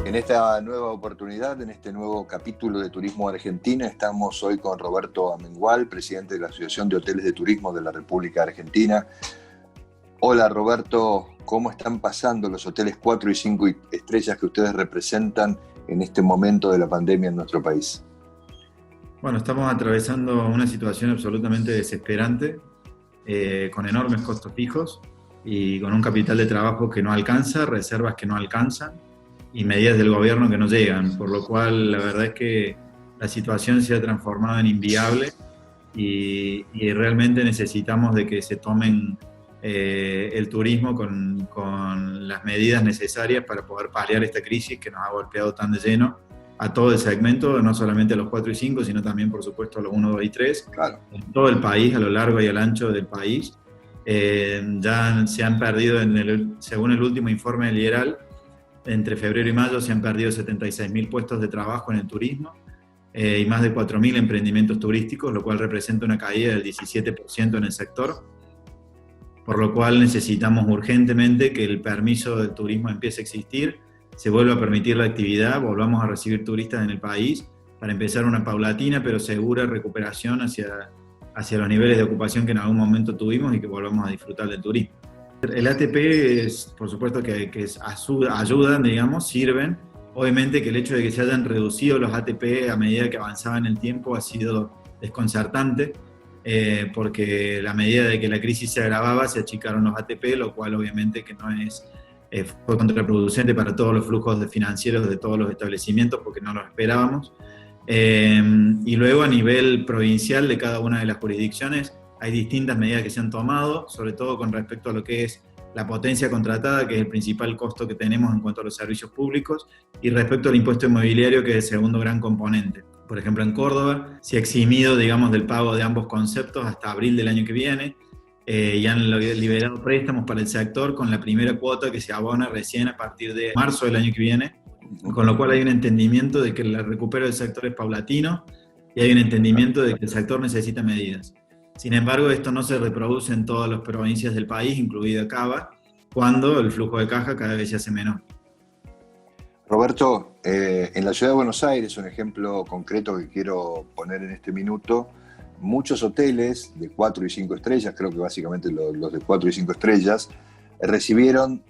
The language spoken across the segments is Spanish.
En esta nueva oportunidad, en este nuevo capítulo de Turismo Argentina, estamos hoy con Roberto Amengual, presidente de la Asociación de Hoteles de Turismo de la República Argentina. Hola Roberto, ¿cómo están pasando los hoteles 4 y 5 estrellas que ustedes representan en este momento de la pandemia en nuestro país? Bueno, estamos atravesando una situación absolutamente desesperante, con enormes costos fijos y con un capital de trabajo que no alcanza, reservas que no alcanzan y medidas del gobierno que no llegan, por lo cual la verdad es que la situación se ha transformado en inviable y realmente necesitamos de que se tomen el turismo con las medidas necesarias para poder paliar esta crisis que nos ha golpeado tan de lleno a todo el segmento, no solamente a los 4 y 5, sino también, por supuesto, a los 1, 2 y 3, Claro. en todo el país, a lo largo y al ancho del país. Ya se han perdido, según el último informe del IERAL, entre febrero y mayo se han perdido 76.000 puestos de trabajo en el turismo y más de 4.000 emprendimientos turísticos, lo cual representa una caída del 17% en el sector, por lo cual necesitamos urgentemente que el permiso del turismo empiece a existir, se vuelva a permitir la actividad, volvamos a recibir turistas en el país para empezar una paulatina pero segura recuperación hacia los niveles de ocupación que en algún momento tuvimos y que volvamos a disfrutar del turismo. El ATP es, por supuesto, que ayudan, digamos, sirven. Obviamente que el hecho de que se hayan reducido los ATP a medida que avanzaba en el tiempo ha sido desconcertante, porque a medida de que la crisis se agravaba se achicaron los ATP, lo cual obviamente que no es... fue contraproducente para todos los flujos financieros de todos los establecimientos porque no los esperábamos. Y luego a nivel provincial de cada una de las jurisdicciones hay distintas medidas que se han tomado, sobre todo con respecto a lo que es la potencia contratada, que es el principal costo que tenemos en cuanto a los servicios públicos, y respecto al impuesto inmobiliario, que es el segundo gran componente. Por ejemplo, en Córdoba se ha eximido, digamos, del pago de ambos conceptos hasta abril del año que viene, y han liberado préstamos para el sector con la primera cuota que se abona recién a partir de marzo del año que viene, con lo cual hay un entendimiento de que el recupero del sector es paulatino y hay un entendimiento de que el sector necesita medidas. Sin embargo, esto no se reproduce en todas las provincias del país, incluida Cava, cuando el flujo de caja cada vez se hace menor. Roberto, en la ciudad de Buenos Aires, un ejemplo concreto que quiero poner en este minuto, muchos hoteles de 4 y 5 estrellas, creo que básicamente los de 4 y 5 estrellas, recibieron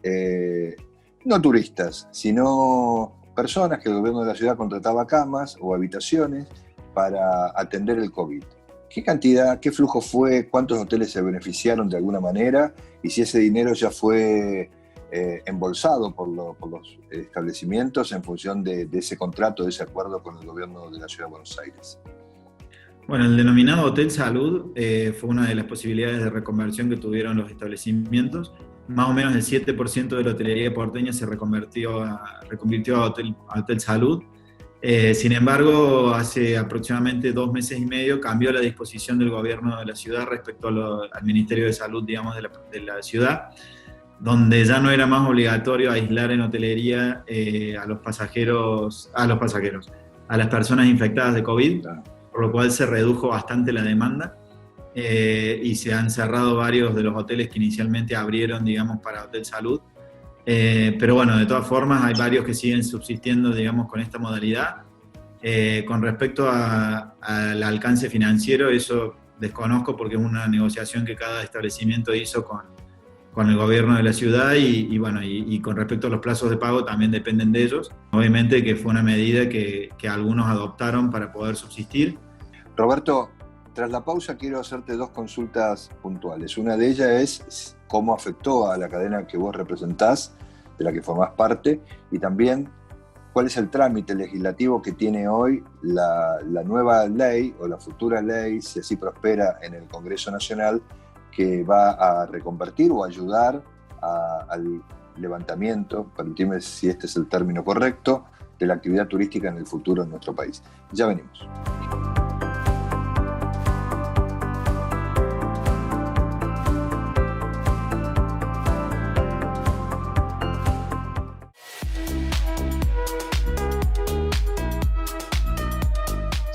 no turistas, sino personas que el gobierno de la ciudad contrataba camas o habitaciones para atender el COVID. ¿Qué cantidad, qué flujo fue, cuántos hoteles se beneficiaron de alguna manera y si ese dinero ya fue embolsado por los establecimientos en función de ese contrato, de ese acuerdo con el gobierno de la ciudad de Buenos Aires? Bueno, el denominado Hotel Salud fue una de las posibilidades de reconversión que tuvieron los establecimientos. Más o menos el 7% de la hotelería porteña se reconvirtió a Hotel Salud. Sin embargo, hace aproximadamente 2 meses y medio cambió la disposición del gobierno de la ciudad respecto al Ministerio de Salud, digamos, de la ciudad, donde ya no era más obligatorio aislar en hotelería a las personas infectadas de COVID, por lo cual se redujo bastante la demanda y se han cerrado varios de los hoteles que inicialmente abrieron, digamos, para Hotel Salud. Pero bueno, de todas formas hay varios que siguen subsistiendo, digamos, con esta modalidad. Con respecto al alcance financiero, eso desconozco porque es una negociación que cada establecimiento hizo con el gobierno de la ciudad y bueno, y con respecto a los plazos de pago también dependen de ellos. Obviamente que fue una medida que algunos adoptaron para poder subsistir. Roberto, tras la pausa quiero hacerte 2 consultas puntuales. Una de ellas es cómo afectó a la cadena que vos representás, de la que formás parte, y también cuál es el trámite legislativo que tiene hoy la nueva ley o la futura ley, si así prospera en el Congreso Nacional, que va a reconvertir o ayudar al levantamiento, permíteme si este es el término correcto, de la actividad turística en el futuro en nuestro país. Ya venimos.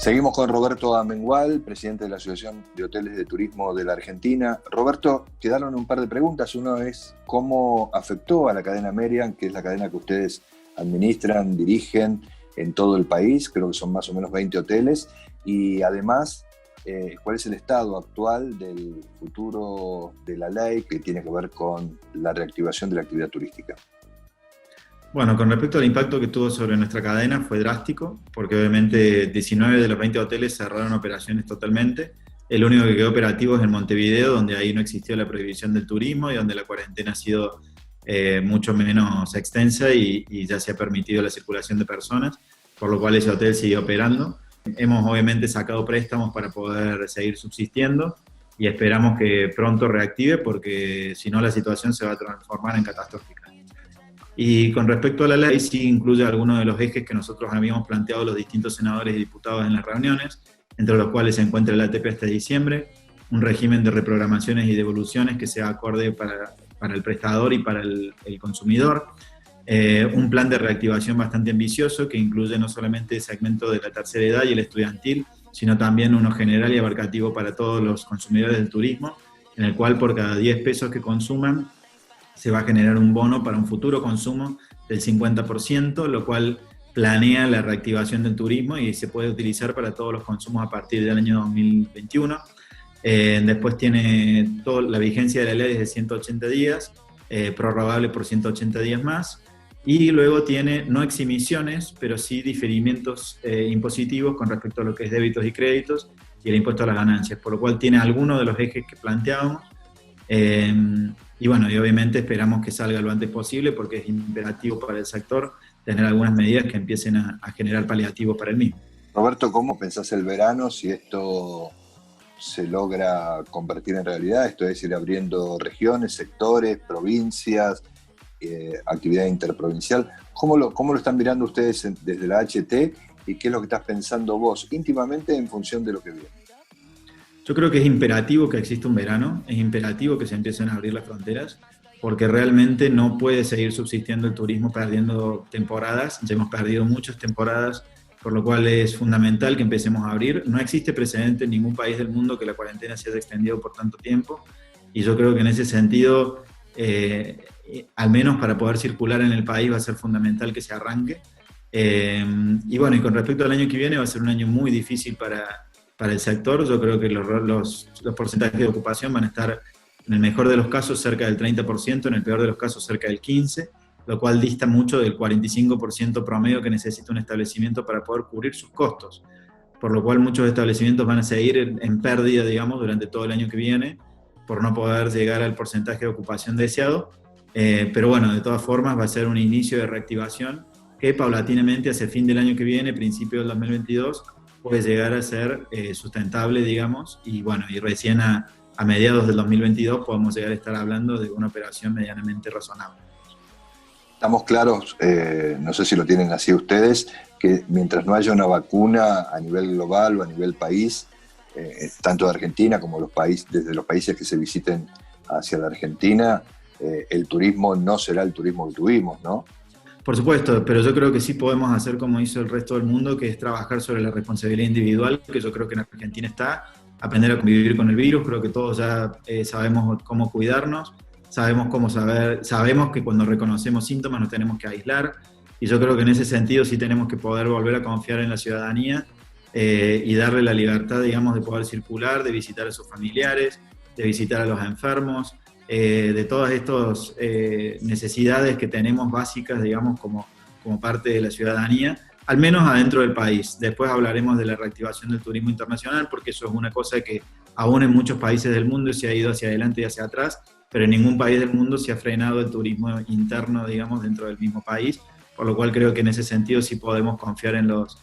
Seguimos con Roberto Amengual, presidente de la Asociación de Hoteles de Turismo de la Argentina. Roberto, quedaron un par de preguntas. Uno es cómo afectó a la cadena Merian, que es la cadena que ustedes administran, dirigen en todo el país, creo que son más o menos 20 hoteles, y además, ¿cuál es el estado actual del futuro de la ley que tiene que ver con la reactivación de la actividad turística? Bueno, con respecto al impacto que tuvo sobre nuestra cadena fue drástico, porque obviamente 19 de los 20 hoteles cerraron operaciones totalmente. El único que quedó operativo es en Montevideo, donde ahí no existió la prohibición del turismo y donde la cuarentena ha sido mucho menos extensa y ya se ha permitido la circulación de personas, por lo cual ese hotel sigue operando. Hemos obviamente sacado préstamos para poder seguir subsistiendo y esperamos que pronto reactive, porque si no la situación se va a transformar en catastrófica. Y con respecto a la ley, sí incluye algunos de los ejes que nosotros habíamos planteado los distintos senadores y diputados en las reuniones, entre los cuales se encuentra el ATP hasta diciembre, un régimen de reprogramaciones y devoluciones que sea acorde para el prestador y para el consumidor, un plan de reactivación bastante ambicioso que incluye no solamente el segmento de la tercera edad y el estudiantil, sino también uno general y abarcativo para todos los consumidores del turismo, en el cual por cada 10 pesos que consuman se va a generar un bono para un futuro consumo del 50%, lo cual planea la reactivación del turismo y se puede utilizar para todos los consumos a partir del año 2021. Después tiene la vigencia de la ley desde 180 días, prorrogable por 180 días más, y luego tiene no eximiciones, pero sí diferimientos impositivos con respecto a lo que es débitos y créditos y el impuesto a las ganancias, por lo cual tiene algunos de los ejes que planteábamos. Y bueno, y obviamente esperamos que salga lo antes posible porque es imperativo para el sector tener algunas medidas que empiecen a generar paliativos para el mismo. Roberto, ¿cómo pensás el verano si esto se logra convertir en realidad? Esto es ir abriendo regiones, sectores, provincias, actividad interprovincial. ¿Cómo lo están mirando ustedes desde la HT y qué es lo que estás pensando vos íntimamente en función de lo que viene? Yo creo que es imperativo que exista un verano, es imperativo que se empiecen a abrir las fronteras, porque realmente no puede seguir subsistiendo el turismo perdiendo temporadas. Ya hemos perdido muchas temporadas, por lo cual es fundamental que empecemos a abrir. No existe precedente en ningún país del mundo que la cuarentena se haya extendido por tanto tiempo, y yo creo que en ese sentido, al menos para poder circular en el país, va a ser fundamental que se arranque. Y bueno, y con respecto al año que viene, va a ser un año muy difícil para el sector. Yo creo que los porcentajes de ocupación van a estar, en el mejor de los casos, cerca del 30%, en el peor de los casos, cerca del 15%, lo cual dista mucho del 45% promedio que necesita un establecimiento para poder cubrir sus costos. Por lo cual muchos establecimientos van a seguir en pérdida, digamos, durante todo el año que viene, por no poder llegar al porcentaje de ocupación deseado. Pero bueno, de todas formas va a ser un inicio de reactivación que paulatinamente hacia el fin del año que viene, principio del 2022, puede llegar a ser sustentable, digamos, y bueno, y recién a mediados del 2022 podemos llegar a estar hablando de una operación medianamente razonable. Estamos claros, no sé si lo tienen así ustedes, que mientras no haya una vacuna a nivel global o a nivel país, tanto de Argentina como desde los países que se visiten hacia la Argentina, el turismo no será el turismo que tuvimos, ¿no? Por supuesto, pero yo creo que sí podemos hacer como hizo el resto del mundo, que es trabajar sobre la responsabilidad individual, que yo creo que en Argentina está, aprender a convivir con el virus. Creo que todos ya sabemos cómo cuidarnos, sabemos que cuando reconocemos síntomas nos tenemos que aislar, y yo creo que en ese sentido sí tenemos que poder volver a confiar en la ciudadanía y darle la libertad, digamos, de poder circular, de visitar a sus familiares, de visitar a los enfermos, de todas estas necesidades que tenemos básicas, digamos, como parte de la ciudadanía, al menos adentro del país. Después hablaremos de la reactivación del turismo internacional, porque eso es una cosa que aún en muchos países del mundo se ha ido hacia adelante y hacia atrás, pero en ningún país del mundo se ha frenado el turismo interno, digamos, dentro del mismo país, por lo cual creo que en ese sentido sí podemos confiar en los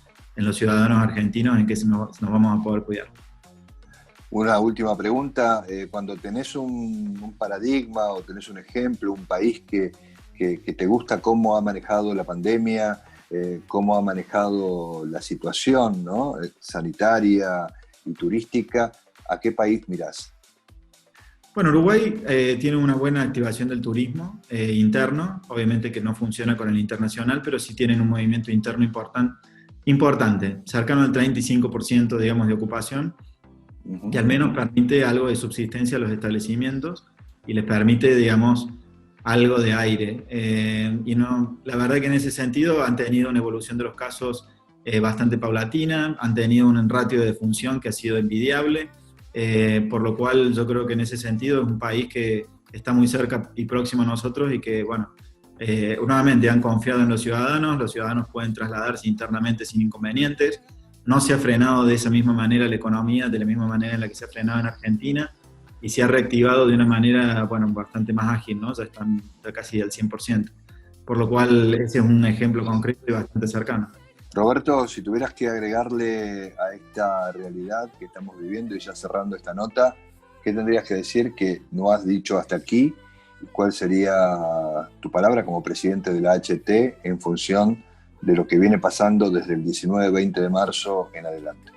ciudadanos argentinos en que nos vamos a poder cuidar. Una última pregunta, cuando tenés un paradigma o tenés un ejemplo, un país que te gusta cómo ha manejado la pandemia, cómo ha manejado la situación, ¿no?, sanitaria y turística, ¿a qué país mirás? Bueno, Uruguay tiene una buena activación del turismo interno, obviamente que no funciona con el internacional, pero sí tienen un movimiento interno importante, cercano al 35%, digamos, de ocupación, que al menos permite algo de subsistencia a los establecimientos y les permite, digamos, algo de aire. Y no, la verdad que en ese sentido han tenido una evolución de los casos bastante paulatina, han tenido un ratio de defunción que ha sido envidiable, por lo cual yo creo que en ese sentido es un país que está muy cerca y próximo a nosotros y que, bueno, nuevamente han confiado en los ciudadanos pueden trasladarse internamente sin inconvenientes, no se ha frenado de esa misma manera la economía, de la misma manera en la que se ha frenado en Argentina, y se ha reactivado de una manera, bueno, bastante más ágil, ¿no? Ya están ya casi al 100%. Por lo cual, ese es un ejemplo concreto y bastante cercano. Roberto, si tuvieras que agregarle a esta realidad que estamos viviendo y ya cerrando esta nota, ¿qué tendrías que decir que no has dicho hasta aquí? ¿Y cuál sería tu palabra como presidente de la HT en función de lo que viene pasando desde el 19-20 de marzo en adelante?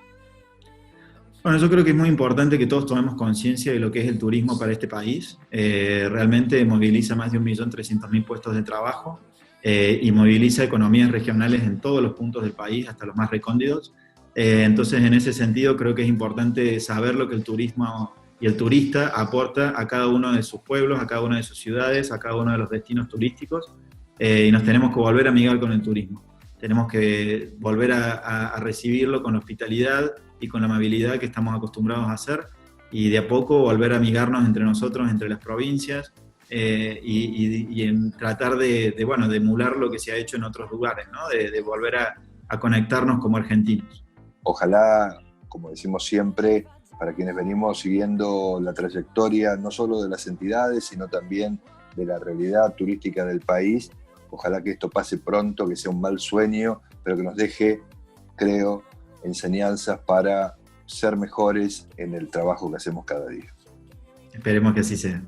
Bueno, yo creo que es muy importante que todos tomemos conciencia de lo que es el turismo para este país. Realmente moviliza más de 1.300.000 puestos de trabajo y moviliza economías regionales en todos los puntos del país, hasta los más recónditos. Entonces, en ese sentido, creo que es importante saber lo que el turismo y el turista aporta a cada uno de sus pueblos, a cada una de sus ciudades, a cada uno de los destinos turísticos, y nos tenemos que volver a amigar con el turismo. Tenemos que volver a recibirlo con hospitalidad y con la amabilidad que estamos acostumbrados a hacer, y de a poco volver a amigarnos entre nosotros, entre las provincias, y en tratar bueno, de emular lo que se ha hecho en otros lugares, ¿no? De volver a conectarnos como argentinos. Ojalá, como decimos siempre, para quienes venimos siguiendo la trayectoria no solo de las entidades, sino también de la realidad turística del país, ojalá que esto pase pronto, que sea un mal sueño, pero que nos deje, creo, enseñanzas para ser mejores en el trabajo que hacemos cada día. Esperemos que así sea.